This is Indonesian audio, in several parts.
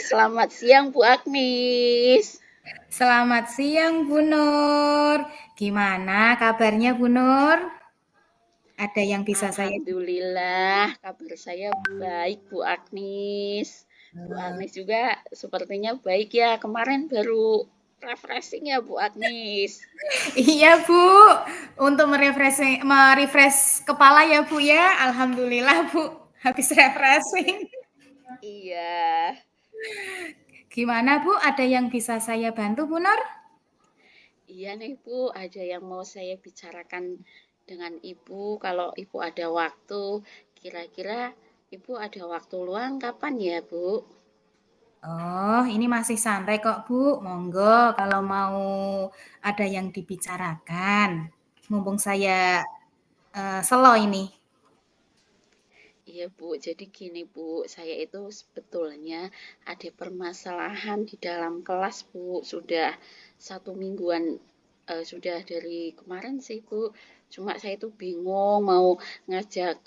Selamat siang Bu Agnis. Selamat siang Bu Nur. Gimana kabarnya Bu Nur? Ada yang bisa saya Alhamdulillah, kabar saya baik Bu Agnis. Bu Agnis juga sepertinya baik ya. Kemarin baru refreshing ya Bu Agnis. Iya Bu, untuk merefresh kepala ya Bu ya. Alhamdulillah Bu, habis refreshing. Iya, Gimana Bu, ada yang bisa saya bantu Bu Nur? iya nih Bu, ada yang mau saya bicarakan dengan Ibu. Kalau Ibu ada waktu, kira-kira Ibu ada waktu luang kapan ya Bu? Oh, ini masih santai kok Bu. Monggo kalau mau ada yang dibicarakan. Mumpung saya slow ini. Iya Bu, jadi gini Bu, saya itu sebetulnya ada permasalahan di dalam kelas Bu, sudah 1 mingguan, sudah dari kemarin sih Bu, cuma saya itu bingung mau ngajak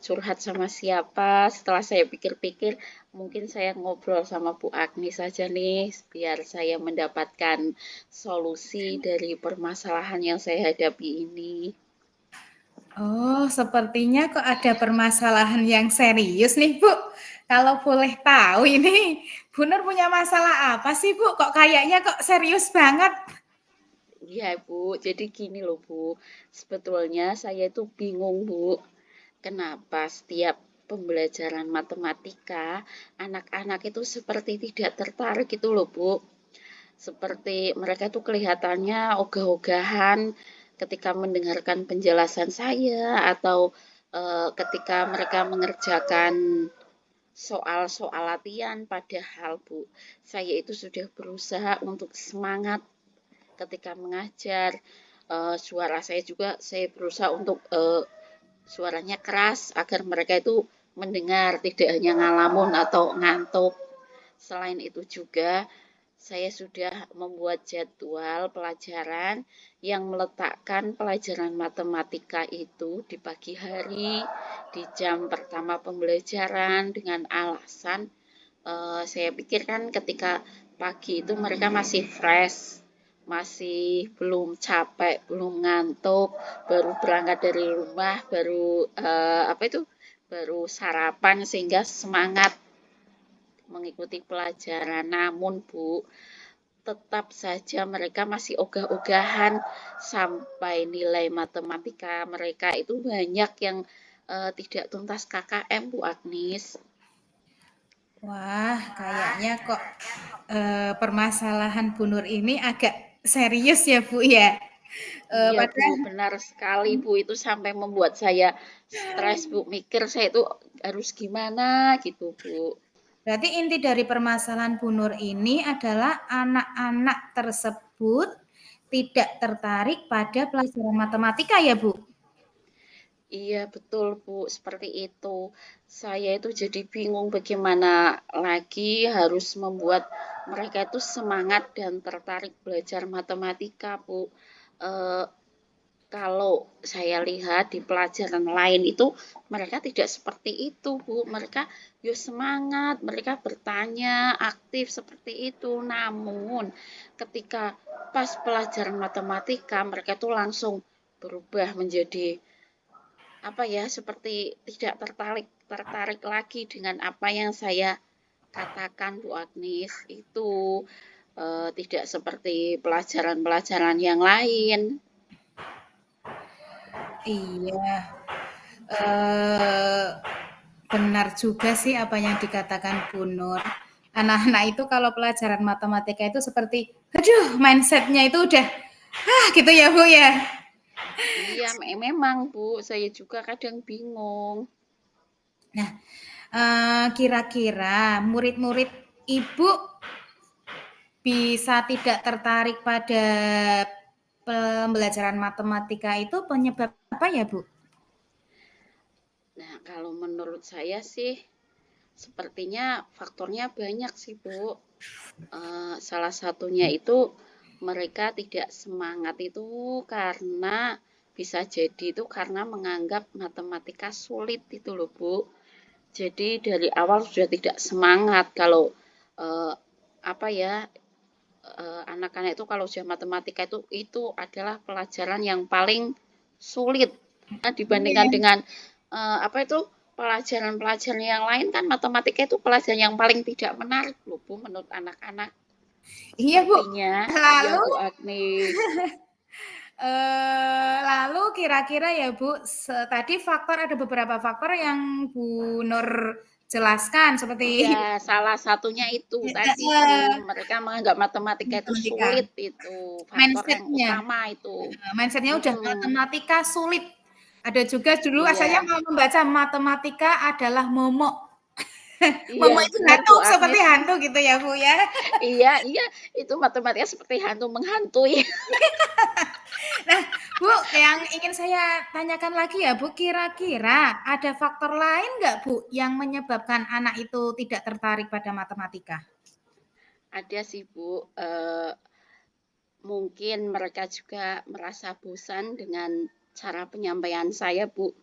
curhat sama siapa, setelah saya pikir-pikir mungkin saya ngobrol sama Bu Agnes saja nih, biar saya mendapatkan solusi dari permasalahan yang saya hadapi ini. Oh, sepertinya kok ada permasalahan yang serius nih, Bu. Kalau boleh tahu ini, Bu Nur punya masalah apa sih, Bu? Kok kayaknya kok serius banget? Iya Bu, jadi gini loh Bu, sebetulnya saya itu bingung Bu, kenapa setiap pembelajaran matematika anak-anak itu seperti tidak tertarik gitu loh Bu. Seperti mereka itu kelihatannya ogah-ogahan ketika mendengarkan penjelasan saya atau ketika mereka mengerjakan soal-soal latihan, padahal Bu, saya itu sudah berusaha untuk semangat ketika mengajar. Suara saya juga saya berusaha untuk suaranya keras agar mereka itu mendengar, tidak hanya ngalamun atau ngantuk. Selain itu juga saya sudah membuat jadwal pelajaran yang meletakkan pelajaran matematika itu di pagi hari, di jam pertama pembelajaran dengan alasan saya pikirkan ketika pagi itu mereka masih fresh, masih belum capek, belum ngantuk, baru berangkat dari rumah, baru apa itu, baru sarapan sehingga semangat mengikuti pelajaran. Namun Bu, tetap saja mereka masih ogah-ogahan sampai nilai matematika mereka itu banyak yang tidak tuntas KKM Bu Agnis. Wah, kayaknya kok permasalahan Bu Nur ini agak serius ya, Bu ya. Iya Bu, Padahal benar sekali Bu, itu sampai membuat saya stres Bu, mikir saya itu harus gimana gitu Bu. berarti inti dari permasalahan Bu Nur ini adalah anak-anak tersebut tidak tertarik pada pelajaran matematika ya, Bu? Iya betul Bu, seperti itu. Saya itu jadi bingung bagaimana lagi harus membuat mereka itu semangat dan tertarik belajar matematika Bu. Eh, Kalau saya lihat di pelajaran lain itu mereka tidak seperti itu, Bu. Mereka yo semangat, mereka bertanya, aktif seperti itu. Namun ketika pas pelajaran matematika mereka tuh langsung berubah menjadi apa ya, seperti tidak tertarik tertarik lagi dengan apa yang saya katakan Bu Agnes. Itu tidak seperti pelajaran-pelajaran yang lain. Iya, eee, benar juga sih apa yang dikatakan Bu Nur. Anak-anak itu kalau pelajaran matematika itu seperti, aduh mindsetnya itu udah, gitu ya Bu ya? Iya, memang Bu, saya juga kadang bingung. Nah, kira-kira murid-murid Ibu bisa tidak tertarik pada pembelajaran matematika itu penyebab apa ya Bu? Nah, kalau menurut saya sih, sepertinya faktornya banyak sih Bu. Salah satunya itu mereka tidak semangat itu karena bisa jadi itu karena menganggap matematika sulit itu loh Bu. Jadi dari awal sudah tidak semangat kalau eh, apa ya, anak-anak itu kalau ujian matematika itu adalah pelajaran yang paling sulit. Nah, dibandingkan Iya, dengan apa itu pelajaran-pelajaran yang lain kan matematika itu pelajaran yang paling tidak menarik loh Bu menurut anak-anak. iya Bu. Sepertinya iya Lalu Bu Agni. lalu kira-kira ya Bu, tadi faktor ada beberapa faktor yang Bu Nur jelaskan seperti Iya, salah satunya itu tadi Bu, mereka menganggap matematika itu matematika, sulit itu, faktor yang mindsetnya, utama itu. mindsetnya udah Mm-mm. matematika sulit. Ada juga dulu asalnya Iya, mau membaca matematika adalah momok. iya, Momok itu benar hantu, Bu seperti Agnes. hantu gitu ya Bu ya. Iya, iya, itu matematika seperti hantu menghantui. Nah, Bu, yang ingin saya tanyakan lagi ya, Bu, kira-kira ada faktor lain nggak, Bu, yang menyebabkan anak itu tidak tertarik pada matematika? Ada sih Bu, mungkin mereka juga merasa bosan dengan cara penyampaian saya Bu.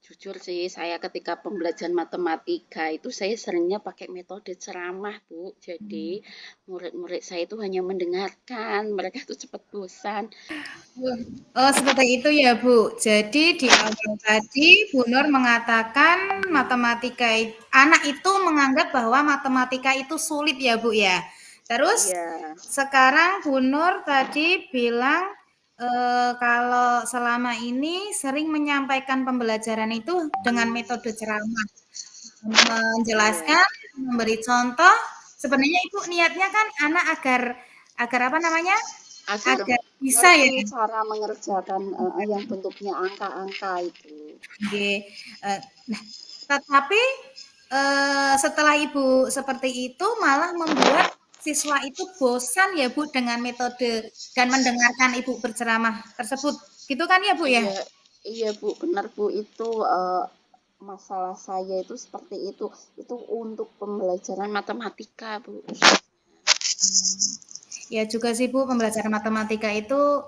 Jujur sih, saya ketika pembelajaran matematika itu saya seringnya pakai metode ceramah, Bu. Jadi, murid-murid saya itu hanya mendengarkan, mereka itu cepat bosan. Oh, seperti itu ya, Bu. Jadi di awal tadi Bu Nur mengatakan anak itu menganggap bahwa matematika itu sulit ya, Bu ya. Terus Iya, sekarang Bu Nur tadi bilang kalau selama ini sering menyampaikan pembelajaran itu dengan metode ceramah, iya. menjelaskan, memberi contoh. Sebenarnya Ibu niatnya kan anak agar agar apa namanya? Agar Agar bisa ya. ngerti cara mengerjakan yang bentuknya angka-angka itu. Oke. Nah, tetapi setelah Ibu seperti itu malah membuat siswa itu bosan ya Bu dengan metode dan mendengarkan Ibu berceramah tersebut. Gitu kan ya Bu ya? Iya, iya Bu, benar Bu. Itu masalah saya itu seperti itu. Itu untuk pembelajaran matematika, Bu. Ya juga sih Bu, pembelajaran matematika itu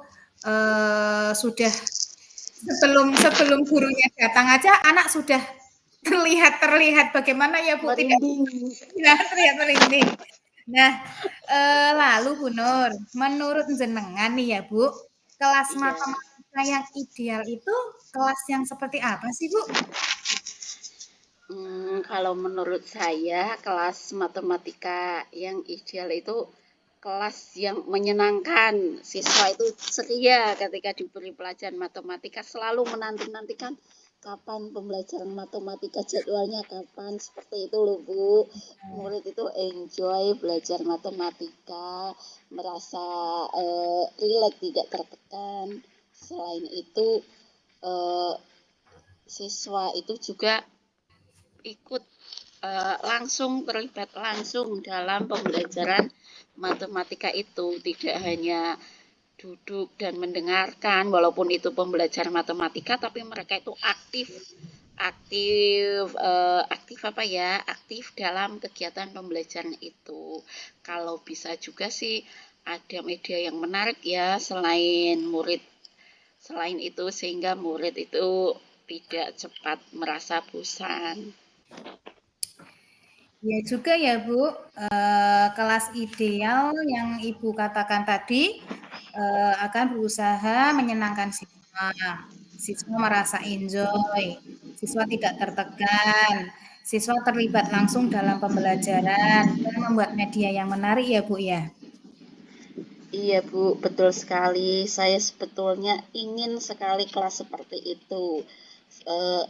sudah sebelum sebelum gurunya datang aja anak sudah terlihat terlihat bagaimana ya Bu, tidak Merinding. ya, terlihat merinding. Nah, lalu Bu Nur, menurut jenengan nih ya Bu, kelas Iya. matematika yang ideal itu kelas yang seperti apa sih Bu? Kalau menurut saya, kelas matematika yang ideal itu kelas yang menyenangkan. Siswa itu ceria ketika diberi pelajaran matematika, selalu menanti-nantikan kapan pembelajaran matematika, jadwalnya kapan, seperti itu loh Bu. Murid itu enjoy belajar matematika, merasa rileks, tidak tertekan. Selain itu, eh, siswa itu juga ikut langsung terlibat langsung dalam pembelajaran matematika itu, tidak hanya duduk dan mendengarkan walaupun itu pembelajaran matematika, tapi mereka itu aktif aktif aktif apa ya, aktif dalam kegiatan pembelajaran itu. Kalau bisa juga sih ada media yang menarik ya, selain itu sehingga murid itu tidak cepat merasa bosan. Ya juga ya Bu, kelas ideal yang Ibu katakan tadi akan berusaha menyenangkan siswa. Siswa merasa enjoy, siswa tidak tertekan, siswa terlibat langsung dalam pembelajaran dan membuat media yang menarik ya Bu ya. Iya Bu, betul sekali. Saya sebetulnya ingin sekali kelas seperti itu.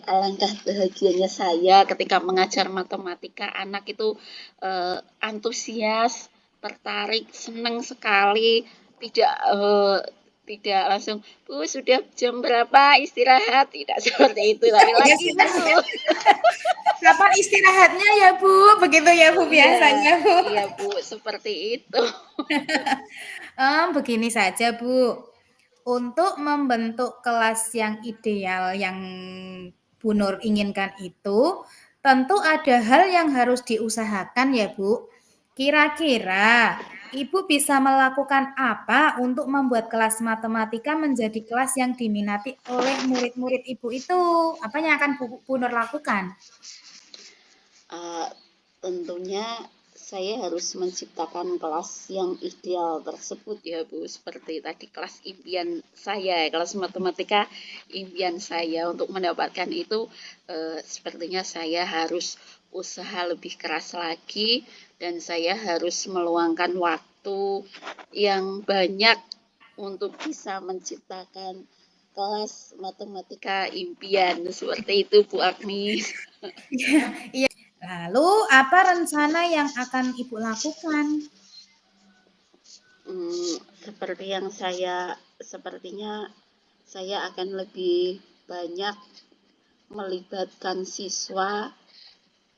Alangkah bahagianya saya ketika mengajar matematika, anak itu antusias, tertarik, senang sekali, tidak tidak langsung, Bu sudah jam berapa istirahat, tidak seperti itu, tapi Ya lagi sudah. Bu. Kapan istirahatnya ya Bu? Begitu ya Bu Iya, biasanya Bu. iya Bu, seperti itu. Begini saja Bu, untuk membentuk kelas yang ideal yang Bu Nur inginkan itu, tentu ada hal yang harus diusahakan ya Bu. Kira-kira Ibu bisa melakukan apa untuk membuat kelas matematika menjadi kelas yang diminati oleh murid-murid Ibu itu? Apa yang akan Bu Nur lakukan? Eh, tentunya saya harus menciptakan kelas yang ideal tersebut ya Bu, seperti tadi kelas impian saya, kelas matematika impian saya. Untuk mendapatkan itu sepertinya saya harus usaha lebih keras lagi dan saya harus meluangkan waktu yang banyak untuk bisa menciptakan kelas matematika impian seperti itu Bu Agni. Iya. Lalu apa rencana yang akan Ibu lakukan? Seperti yang sepertinya saya akan lebih banyak melibatkan siswa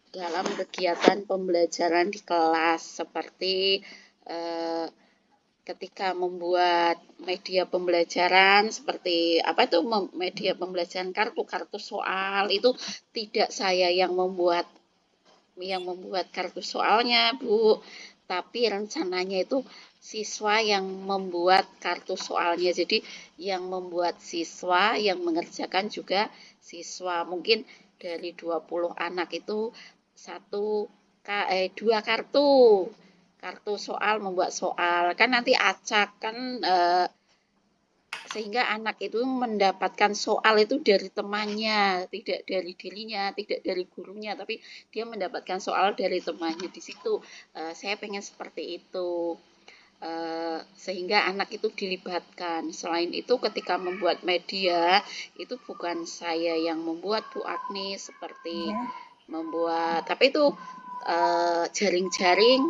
dalam kegiatan pembelajaran di kelas, seperti eh, ketika membuat media pembelajaran seperti apa itu media pembelajaran kartu-kartu soal itu tidak saya yang membuat kartu soalnya, Bu. Tapi rencananya itu siswa yang membuat kartu soalnya. Jadi yang membuat siswa, yang mengerjakan juga siswa. Mungkin dari 20 anak itu dua kartu. Kartu soal membuat soal. Kan nanti acak kan sehingga anak itu mendapatkan soal itu dari temannya, tidak dari dirinya, tidak dari gurunya, tapi dia mendapatkan soal dari temannya. Di situ saya pengen seperti itu. Sehingga anak itu dilibatkan. Selain itu ketika membuat media itu bukan saya yang membuat Bu Agni seperti membuat tapi itu jaring-jaring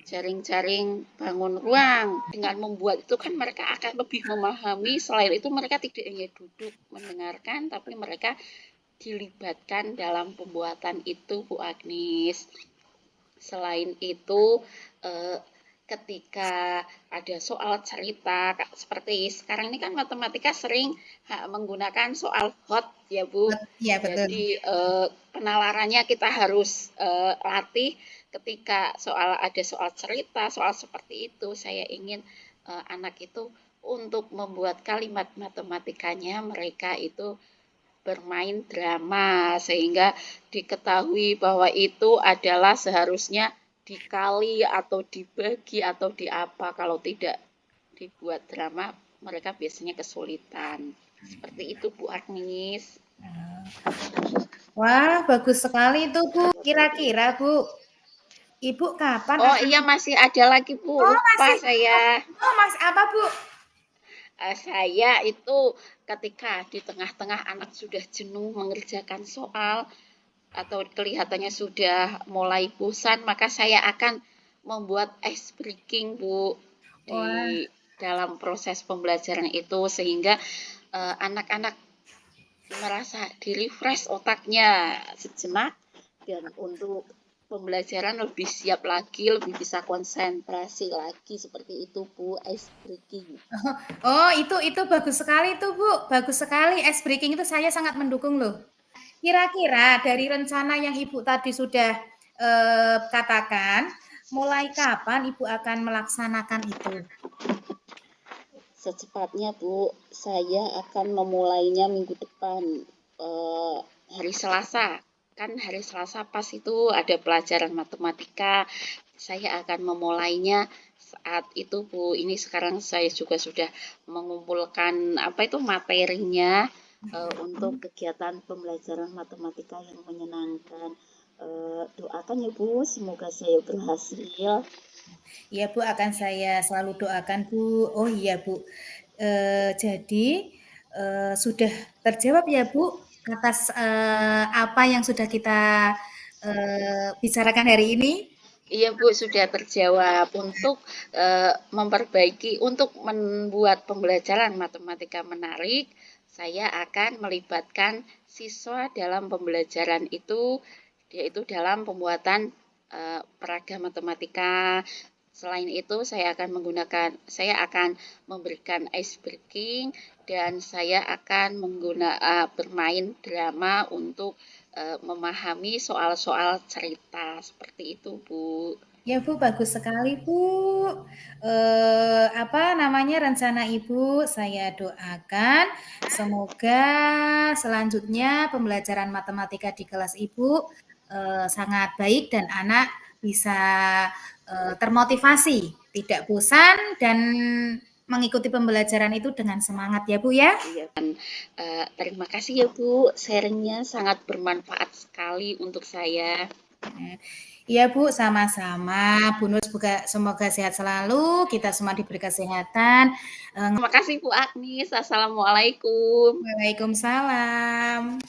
jaring-jaring bangun ruang. Dengan membuat itu kan mereka akan lebih memahami. Selain itu mereka tidak hanya duduk mendengarkan, tapi mereka dilibatkan dalam pembuatan itu, Bu Agnis. Selain itu, eh, ketika ada soal cerita, seperti sekarang ini kan matematika sering menggunakan soal hot ya Bu. Iya, betul. Jadi penalarannya kita harus latih ketika ada soal cerita, soal seperti itu. Saya ingin anak itu untuk membuat kalimat matematikanya mereka itu bermain drama sehingga diketahui bahwa itu adalah seharusnya dikali atau dibagi atau diapa. Kalau tidak dibuat drama mereka biasanya kesulitan. Seperti itu Bu Agnis. Wah, bagus sekali itu Bu. Kira-kira Bu, Ibu kapan Oh akan iya masih ada lagi Bu, Oh, lupa masih. saya. Oh, Mas apa Bu? Saya itu ketika di tengah-tengah anak sudah jenuh mengerjakan soal atau kelihatannya sudah mulai bosan, maka saya akan membuat ice breaking, Bu, di Wah, dalam proses pembelajaran itu sehingga anak-anak merasa di-refresh otaknya sejenak dan untuk pembelajaran lebih siap lagi, lebih bisa konsentrasi lagi seperti itu, Bu, ice breaking. oh itu bagus sekali tuh Bu. Bagus sekali ice breaking itu saya sangat mendukung loh. Kira-kira dari rencana yang Ibu tadi sudah katakan, mulai kapan Ibu akan melaksanakan itu? Secepatnya, Bu. Saya akan memulainya minggu depan, hari Selasa. Kan hari Selasa pas itu ada pelajaran matematika. Saya akan memulainya saat itu, Bu. Ini sekarang saya juga sudah mengumpulkan apa itu materinya untuk kegiatan pembelajaran matematika yang menyenangkan. Doakan ya, Bu, semoga saya berhasil. Ya Bu, akan saya selalu doakan Bu. Oh iya Bu, jadi sudah terjawab ya Bu atas apa yang sudah kita bicarakan hari ini. Iya Bu, sudah terjawab untuk memperbaiki, untuk membuat pembelajaran matematika menarik, saya akan melibatkan siswa dalam pembelajaran itu, yaitu dalam pembuatan peraga matematika. Selain itu, saya akan memberikan ice breaking dan saya akan bermain drama untuk memahami soal-soal cerita seperti itu, Bu. Ya Bu, bagus sekali Bu. Apa namanya rencana Ibu? Saya doakan semoga selanjutnya pembelajaran matematika di kelas Ibu sangat baik dan anak bisa termotivasi, tidak bosan dan mengikuti pembelajaran itu dengan semangat ya Bu ya. Iya, terima kasih ya Bu, sharingnya sangat bermanfaat sekali untuk saya. Iya Bu, sama-sama. Bu Nur semoga sehat selalu, kita semua diberi kesehatan. Terima kasih Bu Agnis, Assalamualaikum. Waalaikumsalam.